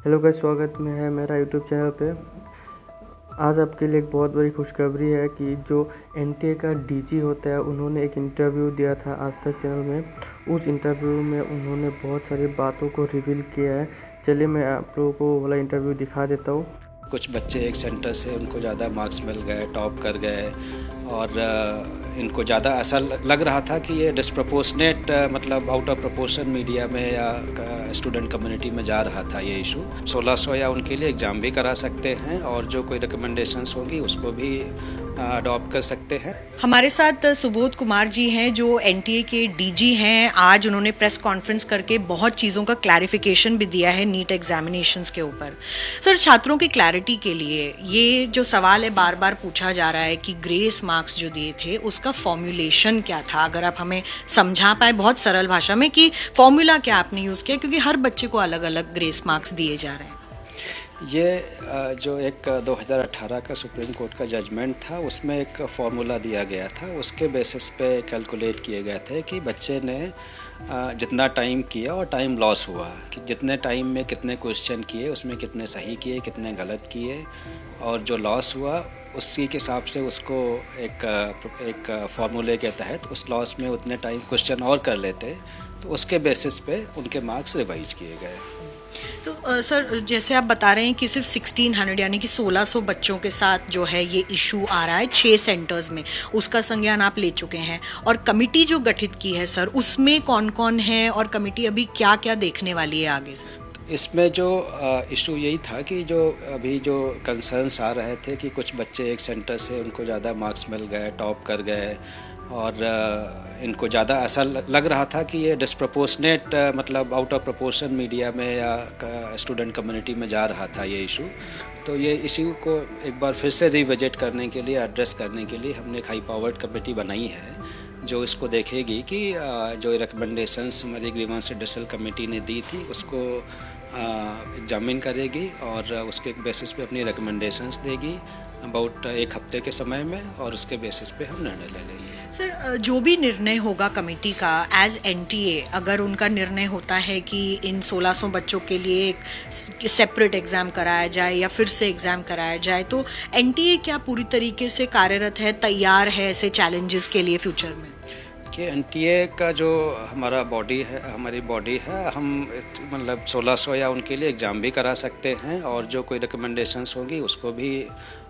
Hello guys, स्वागत में है मेरा यूट्यूब चैनल पे। आज आपके लिए एक बहुत बड़ी खुशखबरी है कि जो एनटीए का डीजी होता है, उन्होंने एक इंटरव्यू दिया था आज तक चैनल में। उस इंटरव्यू में उन्होंने बहुत सारी बातों को रिवील किया है। चलिए मैं आप लोगों को वो वाला इंटरव्यू दिखा देता हूँ। कुछ बच्चे एक सेंटर से उनको ज़्यादा मार्क्स मिल गए, टॉप कर गए और इनको ज़्यादा ऐसा लग रहा था कि ये डिस्प्रपोर्शनेट मतलब आउट ऑफ प्रोपोर्शन मीडिया में या स्टूडेंट कम्युनिटी में जा रहा था ये इशू। 1600 या उनके लिए एग्ज़ाम भी करा सकते हैं और जो कोई रिकमेंडेशंस होगी उसको भी अडॉप्ट कर सकते हैं। हमारे साथ सुबोध कुमार जी हैं जो एनटीए के डीजी हैं। आज उन्होंने प्रेस कॉन्फ्रेंस करके बहुत चीज़ों का क्लैरिफिकेशन भी दिया है नीट एग्जामिनेशंस के ऊपर। सर, छात्रों की क्लैरिटी के लिए ये जो सवाल है बार बार पूछा जा रहा है कि ग्रेस मार्क्स जो दिए थे उसका फॉर्मूलेशन क्या था, अगर आप हमें समझा पाए बहुत सरल भाषा में कि फॉर्मूला क्या आपने यूज़ किया, क्योंकि हर बच्चे को अलग अलग ग्रेस मार्क्स दिए जा रहे हैं। ये जो एक 2018 का सुप्रीम कोर्ट का जजमेंट था उसमें एक फार्मूला दिया गया था, उसके बेसिस पे कैलकुलेट किए गए थे कि बच्चे ने जितना टाइम किया और टाइम लॉस हुआ, कि जितने टाइम में कितने क्वेश्चन किए उसमें कितने सही किए कितने गलत किए, और जो लॉस हुआ उसी के हिसाब से उसको एक फार्मूले के तहत उस लॉस में उतने टाइम क्वेश्चन और कर लेते, तो उसके बेसिस पे उनके मार्क्स रिवाइज किए गए। तो सर, जैसे आप बता रहे हैं कि सिर्फ 1600 यानी कि 1600 बच्चों के साथ जो है ये इशू आ रहा है 6 सेंटर्स में, उसका संज्ञान आप ले चुके हैं। और कमिटी जो गठित की है सर, उसमें कौन कौन है और कमिटी अभी क्या क्या देखने वाली है आगे सर? इसमें जो इशू यही था कि जो अभी जो कंसर्न्स आ रहे थे कि कुछ बच्चे एक सेंटर से उनको ज़्यादा मार्क्स मिल गए, टॉप कर गए और इनको ज़्यादा ऐसा लग रहा था कि ये डिस्प्रपोर्शनेट मतलब आउट ऑफ प्रोपोर्शन मीडिया में या स्टूडेंट कम्युनिटी में जा रहा था ये इशू। तो ये इशू को एक बार फिर से रिविजिट करने के लिए, एड्रेस करने के लिए हमने एक हाई पावर्ड कमेटी बनाई है जो इसको देखेगी कि जो रिकमेंडेशंस हमारी ग्रीवेंस रिड्रेसल कमेटी ने दी थी उसको एग्जामिन करेगी और उसके बेसिस पे अपनी रिकमेंडेशंस देगी अबाउट एक हफ्ते के समय में, और उसके बेसिस पे हम निर्णय ले लेंगे। सर, जो भी निर्णय होगा कमेटी का एज एनटीए, अगर उनका निर्णय होता है कि इन 1600 बच्चों के लिए एक सेपरेट एग्ज़ाम कराया जाए या फिर से एग्ज़ाम कराया जाए, तो एनटीए क्या पूरी तरीके से कार्यरत है, तैयार है ऐसे चैलेंजेस के लिए फ्यूचर में? कि एनटीए का जो हमारी बॉडी है, हम मतलब 1600 या उनके लिए एग्ज़ाम भी करा सकते हैं और जो कोई रिकमेंडेशंस होगी उसको भी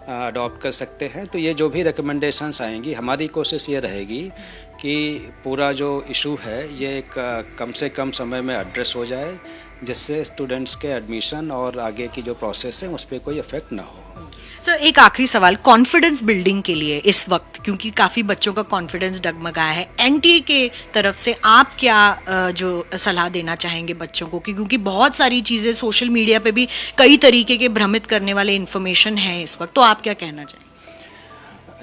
अडॉप्ट कर सकते हैं। तो ये जो भी रिकमेंडेशंस आएंगी, हमारी कोशिश ये रहेगी कि पूरा जो इशू है ये एक कम से कम समय में एड्रेस हो जाए, जिससे स्टूडेंट्स के एडमिशन और आगे की जो प्रोसेस है उस पर कोई इफेक्ट ना हो। सर, एक आखिरी सवाल, कॉन्फिडेंस बिल्डिंग के लिए इस वक्त, क्योंकि काफ़ी बच्चों का कॉन्फिडेंस डगमगाया है, एनटीए के तरफ से आप क्या जो सलाह देना चाहेंगे बच्चों को? क्योंकि बहुत सारी चीज़ें सोशल मीडिया पे भी कई तरीके के भ्रमित करने वाले इन्फॉर्मेशन हैं इस वक्त, तो आप क्या कहना चाहेंगे?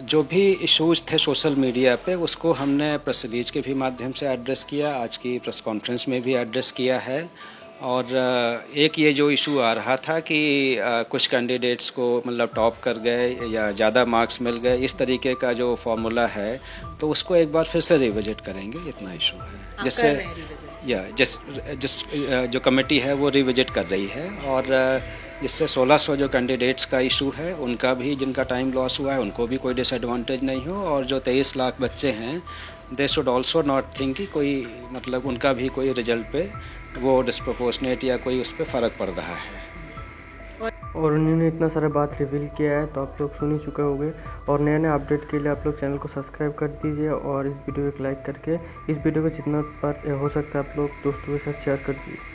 जो भी इश्यूज थे सोशल मीडिया पे उसको हमने प्रेस रिलीज के भी माध्यम से एड्रेस किया, आज की प्रेस कॉन्फ्रेंस में भी एड्रेस किया है। और एक ये जो इशू आ रहा था कि कुछ कैंडिडेट्स को मतलब टॉप कर गए या ज़्यादा मार्क्स मिल गए, इस तरीके का जो फॉर्मूला है तो उसको एक बार फिर से रिविजिट करेंगे, इतना इशू है जिस जो कमेटी है वो रिविजिट कर रही है। और जिससे 1600 जो कैंडिडेट्स का इशू है उनका भी, जिनका टाइम लॉस हुआ है, उनको भी कोई डिसएडवांटेज नहीं हो, और जो 23 लाख बच्चे हैं they should also not think कि कोई मतलब उनका भी कोई रिजल्ट पे वो डिस्प्रपोर्शनेट या कोई उस पर फ़र्क पड़ रहा है। और उन्होंने इतना सारा बात रिवील किया है तो आप लोग सुन ही चुके होंगे। और नए नए अपडेट के लिए आप लोग चैनल को सब्सक्राइब कर दीजिए और इस वीडियो को लाइक करके इस वीडियो को जितना बार हो सकता है आप लोग दोस्तों के साथ शेयर कर दीजिए।